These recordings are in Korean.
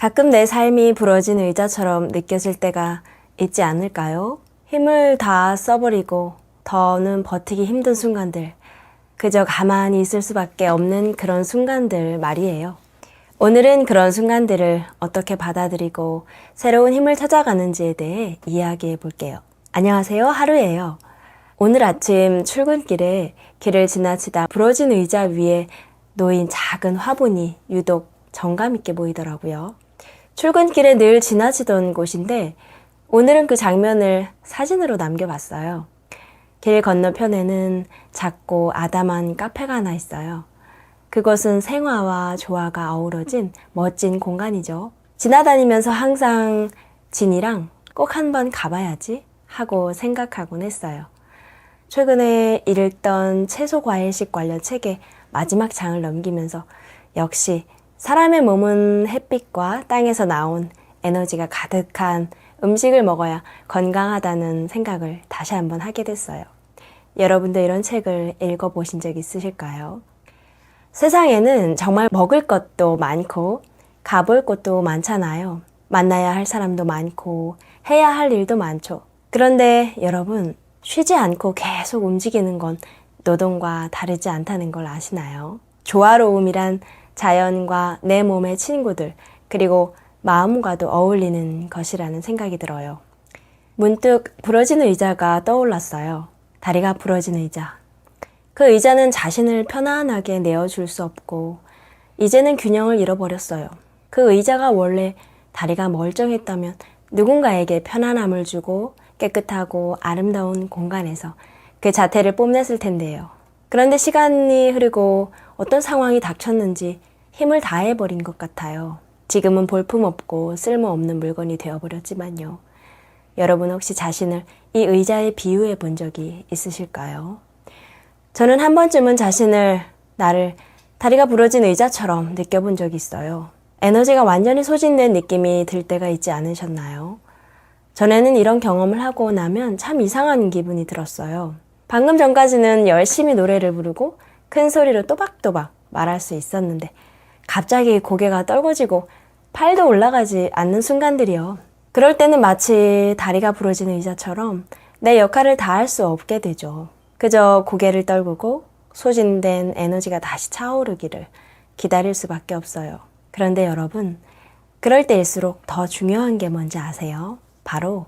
가끔 내 삶이 부러진 의자처럼 느껴질 때가 있지 않을까요? 힘을 다 써버리고 더는 버티기 힘든 순간들, 그저 가만히 있을 수밖에 없는 그런 순간들 말이에요. 오늘은 그런 순간들을 어떻게 받아들이고 새로운 힘을 찾아가는지에 대해 이야기해 볼게요. 안녕하세요, 하루예요. 오늘 아침 출근길에 길을 지나치다 부러진 의자 위에 놓인 작은 화분이 유독 정감 있게 보이더라고요. 출근길에 늘 지나치던 곳인데 오늘은 그 장면을 사진으로 남겨봤어요. 길 건너편에는 작고 아담한 카페가 하나 있어요. 그것은 생화와 조화가 어우러진 멋진 공간이죠. 지나다니면서 항상 진이랑 꼭 한번 가봐야지 하고 생각하곤 했어요. 최근에 읽던 채소과일식 관련 책의 마지막 장을 넘기면서 역시 사람의 몸은 햇빛과 땅에서 나온 에너지가 가득한 음식을 먹어야 건강하다는 생각을 다시 한번 하게 됐어요. 여러분도 이런 책을 읽어보신 적 있으실까요? 세상에는 정말 먹을 것도 많고 가볼 곳도 많잖아요. 만나야 할 사람도 많고 해야 할 일도 많죠. 그런데 여러분, 쉬지 않고 계속 움직이는 건 노동과 다르지 않다는 걸 아시나요? 조화로움이란 자연과 내 몸의 친구들, 그리고 마음과도 어울리는 것이라는 생각이 들어요. 문득 부러진 의자가 떠올랐어요. 다리가 부러진 의자. 그 의자는 자신을 편안하게 내어줄 수 없고 이제는 균형을 잃어버렸어요. 그 의자가 원래 다리가 멀쩡했다면 누군가에게 편안함을 주고 깨끗하고 아름다운 공간에서 그 자태를 뽐냈을 텐데요. 그런데 시간이 흐르고 어떤 상황이 닥쳤는지 힘을 다해버린 것 같아요. 지금은 볼품없고 쓸모없는 물건이 되어버렸지만요. 여러분 혹시 자신을 이 의자에 비유해 본 적이 있으실까요? 저는 한 번쯤은 자신을 나를 다리가 부러진 의자처럼 느껴본 적이 있어요. 에너지가 완전히 소진된 느낌이 들 때가 있지 않으셨나요? 전에는 이런 경험을 하고 나면 참 이상한 기분이 들었어요. 방금 전까지는 열심히 노래를 부르고 큰 소리로 또박또박 말할 수 있었는데 갑자기 고개가 떨궈지고 팔도 올라가지 않는 순간들이요. 그럴 때는 마치 다리가 부러진 의자처럼 내 역할을 다할 수 없게 되죠. 그저 고개를 떨구고 소진된 에너지가 다시 차오르기를 기다릴 수밖에 없어요. 그런데 여러분, 그럴 때일수록 더 중요한 게 뭔지 아세요? 바로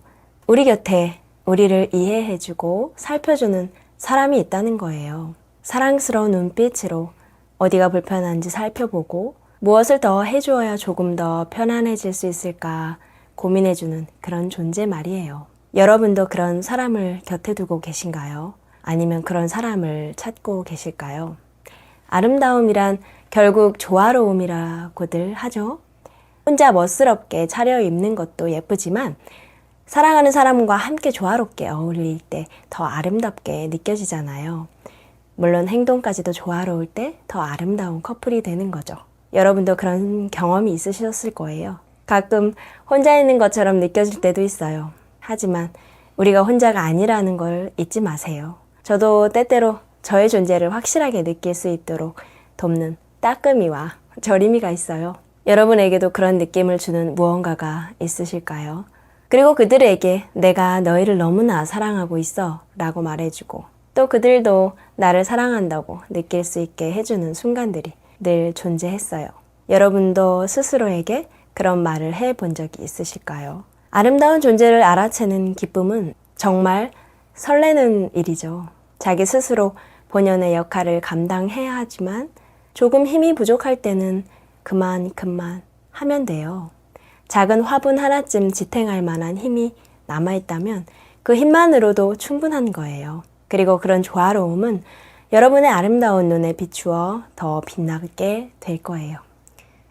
우리 곁에 우리를 이해해주고 살펴주는 사람이 있다는 거예요. 사랑스러운 눈빛으로 어디가 불편한지 살펴보고 무엇을 더 해주어야 조금 더 편안해질 수 있을까 고민해주는 그런 존재 말이에요. 여러분도 그런 사람을 곁에 두고 계신가요? 아니면 그런 사람을 찾고 계실까요? 아름다움이란 결국 조화로움이라고들 하죠. 혼자 멋스럽게 차려입는 것도 예쁘지만 사랑하는 사람과 함께 조화롭게 어울릴 때 더 아름답게 느껴지잖아요. 물론 행동까지도 조화로울 때 더 아름다운 커플이 되는 거죠. 여러분도 그런 경험이 있으셨을 거예요. 가끔 혼자 있는 것처럼 느껴질 때도 있어요. 하지만 우리가 혼자가 아니라는 걸 잊지 마세요. 저도 때때로 저의 존재를 확실하게 느낄 수 있도록 돕는 따끔이와 저림이가 있어요. 여러분에게도 그런 느낌을 주는 무언가가 있으실까요? 그리고 그들에게 내가 너희를 너무나 사랑하고 있어 라고 말해주고 또 그들도 나를 사랑한다고 느낄 수 있게 해주는 순간들이 늘 존재했어요. 여러분도 스스로에게 그런 말을 해본 적이 있으실까요? 아름다운 존재를 알아채는 기쁨은 정말 설레는 일이죠. 자기 스스로 본연의 역할을 감당해야 하지만 조금 힘이 부족할 때는 그만 하면 돼요. 작은 화분 하나쯤 지탱할 만한 힘이 남아있다면 그 힘만으로도 충분한 거예요. 그리고 그런 조화로움은 여러분의 아름다운 눈에 비추어 더 빛나게 될 거예요.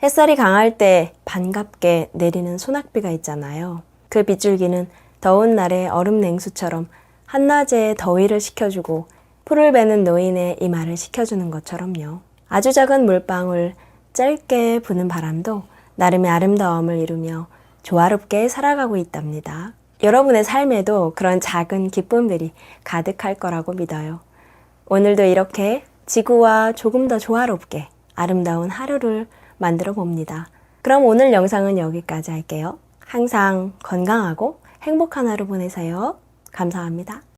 햇살이 강할 때 반갑게 내리는 소낙비가 있잖아요. 그 빗줄기는 더운 날의 얼음 냉수처럼 한낮에 더위를 식혀주고 풀을 베는 노인의 이마를 식혀주는 것처럼요. 아주 작은 물방울 짧게 부는 바람도 나름의 아름다움을 이루며 조화롭게 살아가고 있답니다. 여러분의 삶에도 그런 작은 기쁨들이 가득할 거라고 믿어요. 오늘도 이렇게 지구와 조금 더 조화롭게 아름다운 하루를 만들어 봅니다. 그럼 오늘 영상은 여기까지 할게요. 항상 건강하고 행복한 하루 보내세요. 감사합니다.